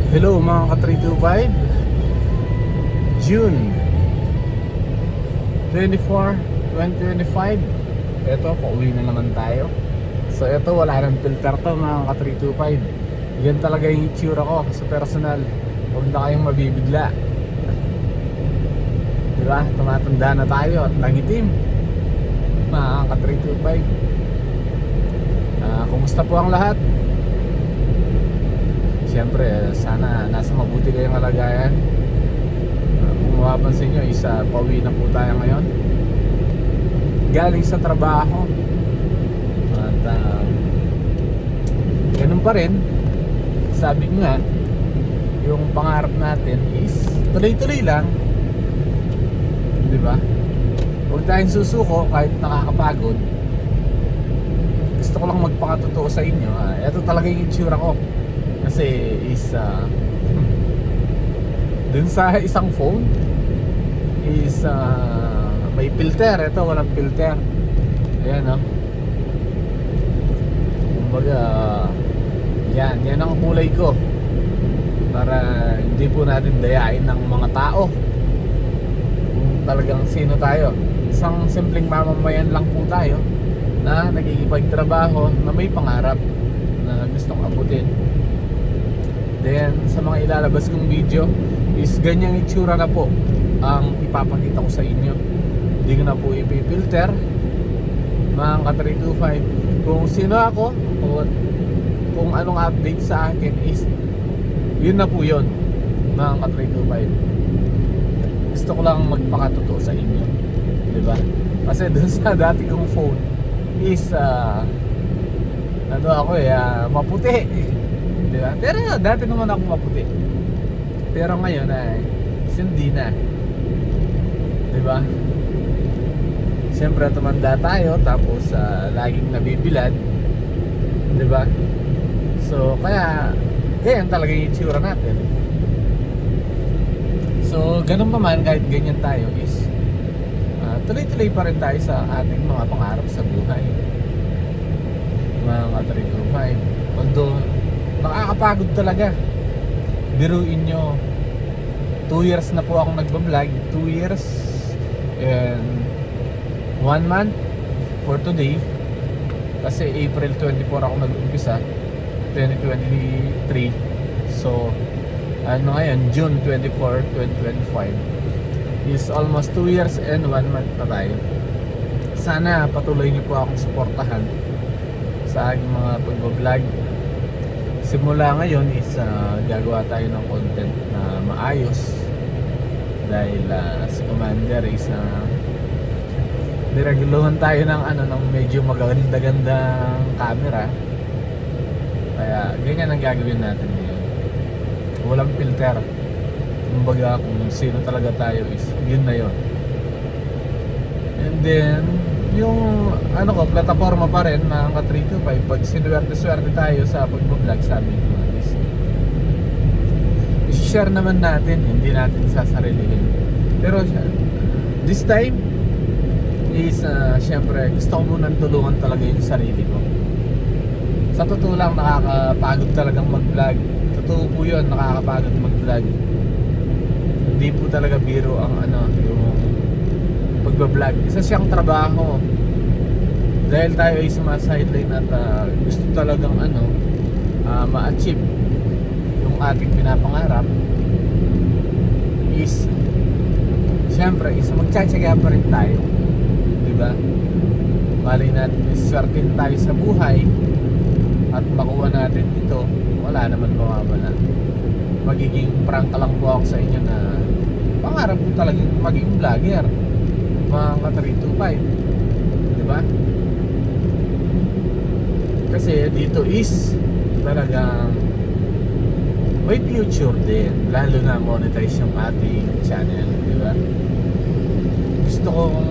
Hello mga ka-325, June 24, 2025. Ito, pauwi na naman tayo. So ito, wala nang filter to mga ka-325. Yan talaga yung itsura ko sa personal. Huwag na kayong mabibigla. Diba? Tumatanda na tayo at nangitim mga ka-325. Kumusta po ang lahat? Siyempre, sana nasa mabuti kayong kalagayan. Kung mapapansin nyo, pauwi na po tayo ngayon galing sa trabaho. At ganun pa rin, sabi ko nga, yung pangarap natin is tuloy-tuloy lang, di ba? Huwag tayong susuko kahit nakakapagod. Gusto ko lang magpakatotoo sa inyo. Ito talaga yung itsura ko. Kasi dun sa isang phone may filter. Ito walang filter. Ayan, no? Kumbaga yan ang kulay ko, para hindi po natin dayain ng mga tao kung talagang sino tayo. Isang simpleng mamamayan lang po tayo na nagkikipagtrabaho, na may pangarap na gustong abutin. Then sa mga ilalabas kong video is ganyang itsura na po ang ipapakita ko sa inyo. Hindi ko na po ipipilter mga ka-325. Kung sino ako o kung anong update sa akin is yun na po yun mga ka-325. Gusto ko lang magpakatotoo sa inyo, diba? Kasi dun sa dati kong phone is maputi, diba? Pero dati naman ako maputi. Pero ngayon ay hindi na, diba? Siyempre tumanda tayo, tapos laging nabibilad, diba? So kaya ganyan talaga yung itsura natin. So ganun pa man, kahit ganyan tayo is tuloy-tuloy pa rin tayo sa ating mga pangarap sa buhay mga 325. Although nakakapagod talaga. Biruin nyo, 2 years na po akong nagbablog. 2 years and 1 month for today. Kasi April 24 ako nag-umpisa, 2023. So ngayon, June 24, 2025 is almost 2 years and 1 month na tayo. Sana patuloy niyo po akong suportahan sa aking mga pag-vlog. Simula ngayon is gagawa tayo ng content na maayos, dahil si Commander is nireguluhan tayo ng medyo maganda-gandang camera. Kaya ganyan ang gagawin natin ngayon. Walang filter. Kumbaga kung sino talaga tayo is yun na yun. And then yung plataforma pa rin mga ka-325. Pag sinuwerte-swerte tayo sa pag-vlog, sabi ko is i-share naman natin, hindi natin sasarilihin. Pero this time is syempre gusto ko munang tulungan talaga yung sarili ko. Sa totoo lang, nakakapagod talagang mag-vlog. Totoo po yun, nakakapagod mag-vlog. Hindi po talaga biro ang yung pagbablog. Isa siyang trabaho. Dahil tayo ay sumasideline at gusto talagang ma-achieve yung ating pinapangarap, is syempre magtsatsaga pa rin tayo, diba? Malay natin iswertein tayo sa buhay at makuha natin ito, wala naman mawawala. Magiging prank lang po ako sa inyo na pangarap ko talagang maging vlogger mga ka-325, diba? Kasi dito is talagang may future din, lalo na monetize yung ating channel, diba? Gusto kong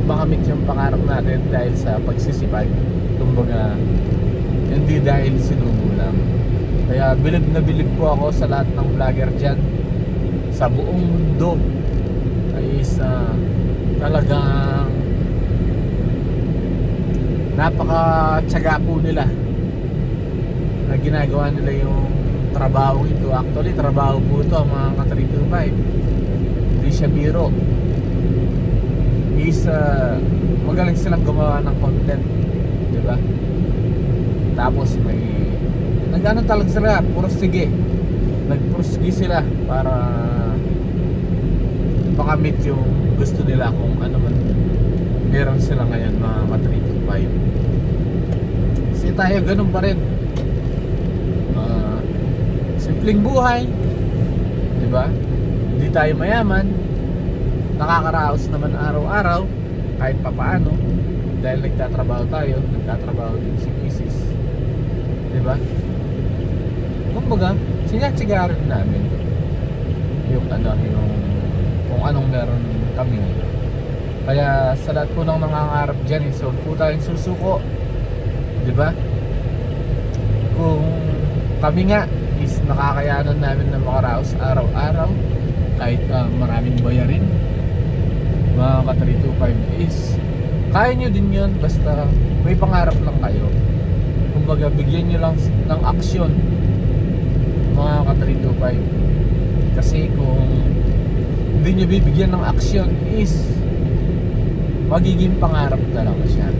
makamit yung pangarap natin dahil sa pagsisipag. Kumbaga, hindi dahil sinubo lang. Kaya bilib na bilib po ako sa lahat ng vlogger dyan sa buong mundo. Ay talagang napaka-tiyaga po nila na ginagawa nila yung trabaho ito. Actually, trabaho po ito mga ka-325. Hindi siya biro. Is magaling silang gumawa ng content, di ba? Tapos may nag-ano talaga sila, pursige. Nagpursige sila para makamit yung gusto nila kung ano man meron sila ngayon mga ka-325. Kasi tayo ganun pa rin. Simpleng buhay, di ba? Hindi tayo mayaman, nakakaraos naman araw-araw kahit papaano dahil nagtatrabaho tayo, nagtatrabaho din si Mrs. Di ba? Kumbaga, sinyatsigaran namin yung yung kung anong meron kami ngayon. Kaya sa lahat po ng nangangarap dyan, so po tayong susuko, di ba? Kung kami nga is nakakayanan namin na makaraos araw-araw kahit maraming bayarin, mga ka-325 is kaya nyo din yun basta may pangarap lang kayo. Kumbaga bigyan nyo lang ng aksyon mga ka-325. Kasi kung hindi nyo bibigyan ng aksyon is magiging pangarap na lang siya.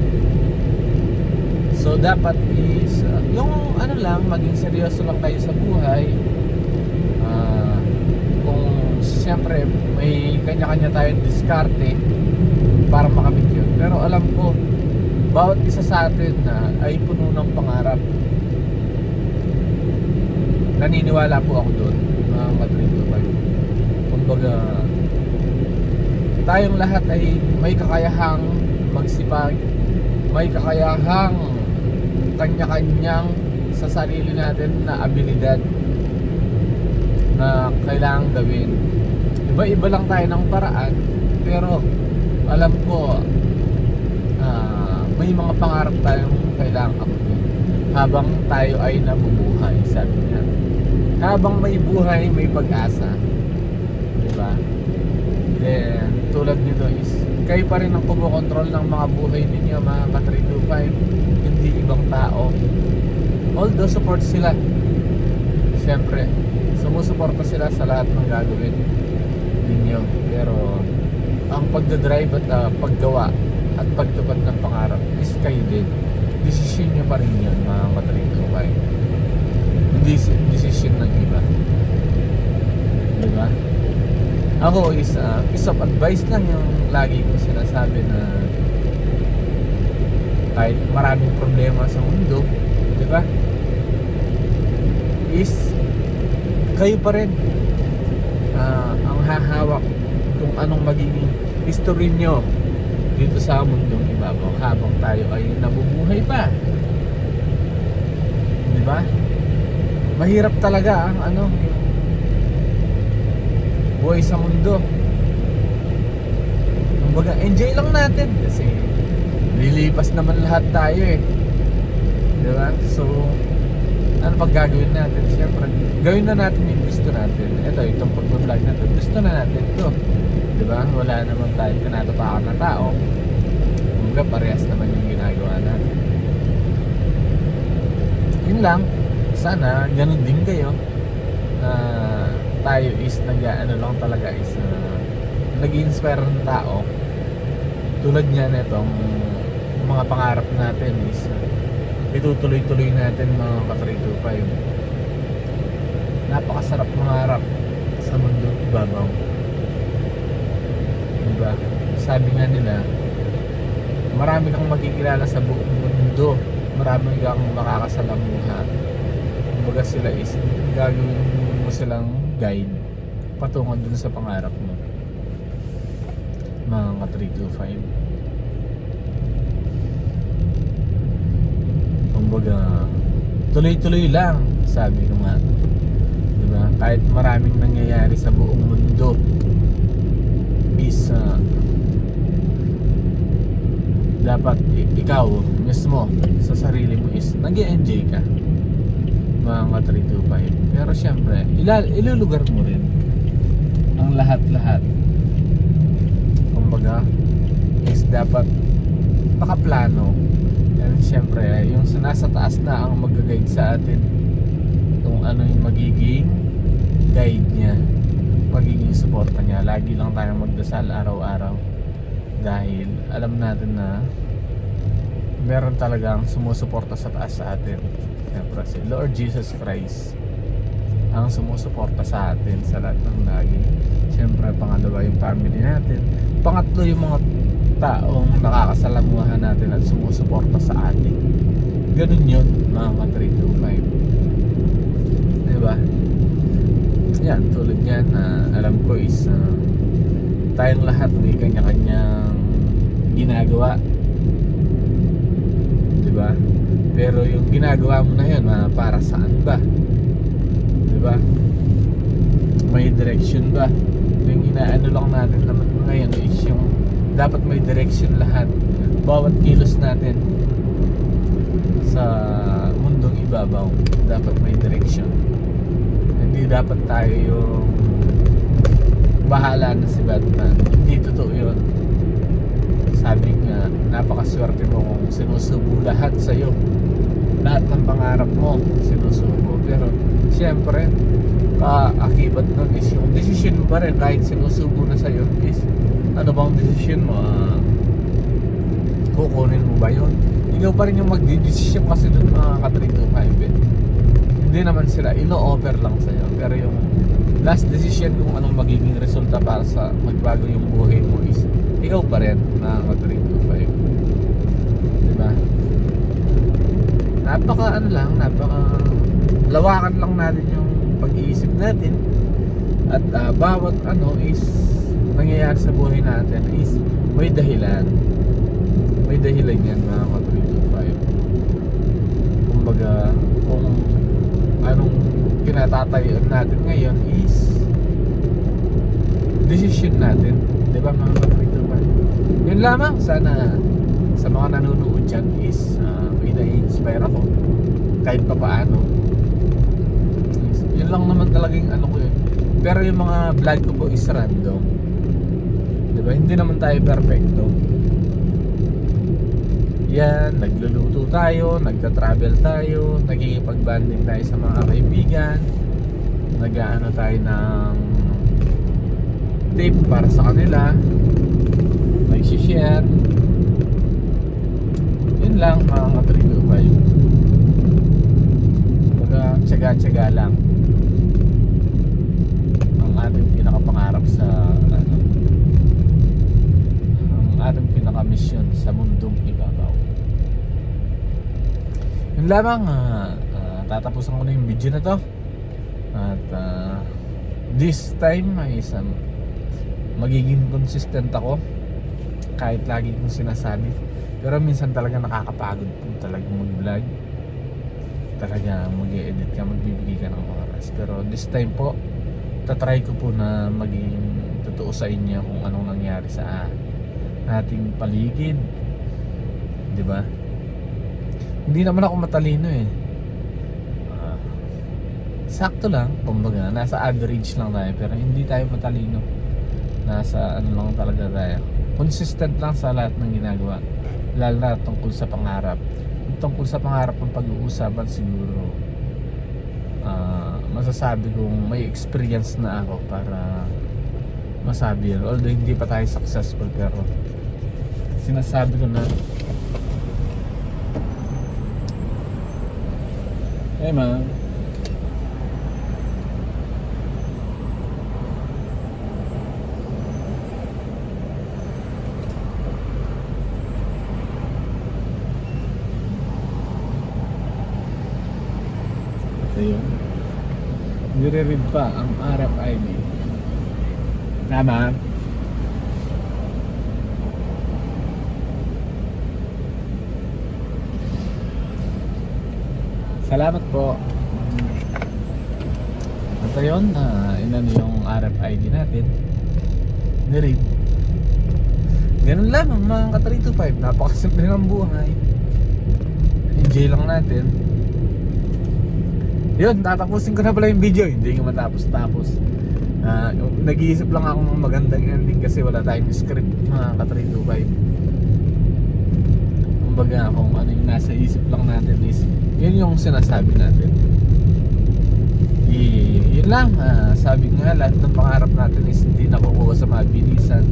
So dapat is yung ano lang, maging seryoso lang kayo sa buhay. Kung siyempre may kanya-kanya tayong diskarte para makamit yun. Pero alam ko bawat isa sa atin na ay puno ng pangarap. Naniniwala po ako doon mga ka-325. Kumbaga tayong lahat ay may kakayahang magsipag, may kakayahang kanya-kanyang sa sarili natin na abilidad na kailangang gawin. Iba-iba lang tayo ng paraan, pero alam ko may mga pangarap tayong kailangang abutin habang tayo ay nabubuhay. Sabi niya, habang may buhay may pag-asa, diba? Then tulad nito is kayo pa rin ang kumokontrol ng mga buhay ninyo mga ka-325, hindi ibang tao. Although support sila, siyempre sumusuporta sila sa lahat ng gagawin ninyo, pero ang pagdadrive at paggawa at pagtupad ng pangarap is kayo din. Desisyon nyo pa rin yun mga ka-325, hindi desisyon ng iba, diba? Ako is piece of advice lang yung lagi ko sinasabi na kahit maraming problema sa mundo, di ba? Is kayo pa rin ang hahawak kung anong magiging history nyo dito sa mundong ibabaw habang tayo ay nabubuhay pa. Di ba? Mahirap talaga ang buhay sa mundo. Kumbaga enjoy lang natin kasi lilipas naman lahat tayo eh, di ba? So ano pag gagawin natin? Siyempre gawin na natin yung gusto natin. Ito, itong pag-vlog natin, gusto na natin ito, di ba? Wala naman tayong tinatapakan na tao. Kumbaga parehas naman yung ginagawa natin. Yun lang, sana ganun din kayo na tayo is lang talaga is nag-i-inspire ng tao tulad niya nitong mga pangarap natin is itutuloy-tuloy natin mga ka-325. Napakasarap mangarap sa mundo ibabaw, diba? Sabi nga nila, marami kang makikilala sa buong mundo, marami kang makakasalamuha. Kumbaga sila is gagawin mo silang guide patungo dun sa pangarap mo mga ka-325. Kumbaga tuloy-tuloy lang, sabi ko nga, diba? Kahit maraming nangyayari sa buong mundo is dapat ikaw mismo sa sarili mo is nag-i-enjoy ka mga ka-325. Pero syempre ilulugar mo rin ang lahat-lahat. Kumbaga is dapat nakaplano and nasa taas na ang mag-guide sa atin kung ano yung magiging guide niya, magiging suporta niya. Lagi lang tayong magdasal araw-araw dahil alam natin na meron talagang sumusuporta sa taas sa atin. Siyempre si Lord Jesus Christ ang sumusuporta sa atin sa lahat ng lagi. Siyempre pangalawa yung family natin, pangatlo yung mga taong nakakasalamuhan natin at sumusuporta sa atin. Ganun yun mga ka-325, diba? Yan, tulad yan na alam ko is tayong lahat may kanya-kanyang ginagawa, diba? Pero yung ginagawa mo na yun, para saan ba? Diba? May direction ba? Yung inaano lang natin naman ngayon is yung dapat may direction lahat. Bawat kilos natin sa mundong ibabaw dapat may direction. Hindi dapat tayo yung bahala na si Batman. Hindi totoo yun. Sabi nga, napakaswerte mo kung sinusubo lahat sa'yo. Lahat ng pangarap mo sinusubo. Pero siyempre kaakibat nun is yung decision mo pa rin. Kahit sinusubo na sa'yo is ano bang decision mo? Kukunin mo ba yun? Ikaw pa rin yung magdidesisyon kasi dun mga ka-325 eh. Hindi naman sila, ino-offer lang sa'yo. Pero yung last decision kung anong magiging resulta para sa magbago yung buhay mo is ikaw pa rin mga ka-325. Diba? Napaka lawakan lang natin yung pag-iisip natin. At bawat ano is nangyayari sa buhay natin is may dahilan. May dahilan yan mga ka-325. Kumbaga kung anong kinatatayuan natin ngayon is decision natin, di ba mga ka-325? Yun lamang, sana sa mga nanonood dyan is may na-inspire ako kahit pa paano. Yun lang naman talagang ano ko yun. Pero yung mga vlog ko po is random, di ba? Hindi naman tayo perfecto. Yan, nagluluto tayo, nagta-travel tayo, nagkikipag-banding tayo sa mga kaibigan, nag-aano tayo ng tip para sa kanila, nag-share. Yun lang mga ka-325. Baga, tsaga-tsaga lang ang ating pinakapangarap sa ano, ang ating pinaka-mission sa mundong ibabaw. Yun lamang, tatapusan ko na yung video na to. At this time ay magiging consistent ako kahit lagi kong sinasabi. Pero minsan talaga nakakapagod po talaga mag-vlog. Talaga mag-i-edit ka, magbibigay ka ng oras. Pero this time po, tatry ko po na maging totoo sa inyo kung anong nangyari sa ating paligid. Diba? Hindi naman ako matalino eh. Sakto lang, kumbaga nasa average lang tayo, pero hindi tayo matalino. Nasa ano lang talaga tayo. Consistent lang sa lahat ng ginagawa, lalo na tungkol sa pangarap. Tungkol sa pangarap ng pag-uusapan siguro, masasabi kong may experience na ako para masabi yun. Although hindi pa tayo successful, pero sinasabi ko na ma ayun, nire-read pa ang RFID. Tama. Salamat po. At ayun, inano yung RFID natin, niread. Ganun lang mga ka-325. Napakasimple ng buhay. Enjoy lang natin. Yun, tatapusin ko na pala yung video. Hindi nga matapos-tapos. Nag-iisip lang ako ng magandang ending kasi wala tayong script mga ka-325. kumbaga kung ano yung nasa isip lang natin is yun yung sinasabi natin. Yun lang, sabi nga lahat ng pangarap natin is hindi nakukuha sa mabilisan.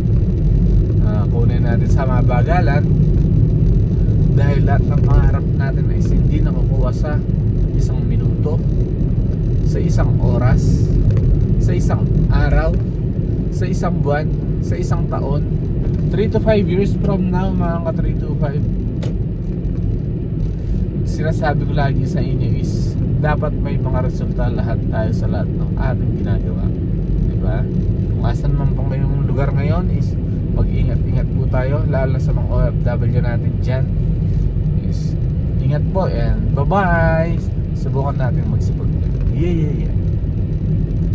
Kunin natin sa mabagalan dahil lahat ng pangarap natin is hindi nakukuha sa isang minuto, sa isang oras, sa isang araw, sa isang buwan, sa isang taon. 3 to 5 years from now, mga ka 3 to 5, sinasabi ko lagi sa inyo is dapat may mga resulta lahat tayo sa lahat ng ating ginagawa, diba? Kung asan man pang kayong lugar ngayon is mag-ingat-ingat po tayo, lalo sa mga OFW natin dyan is ingat po and bye bye. Subukan natin magsipag. Yeah.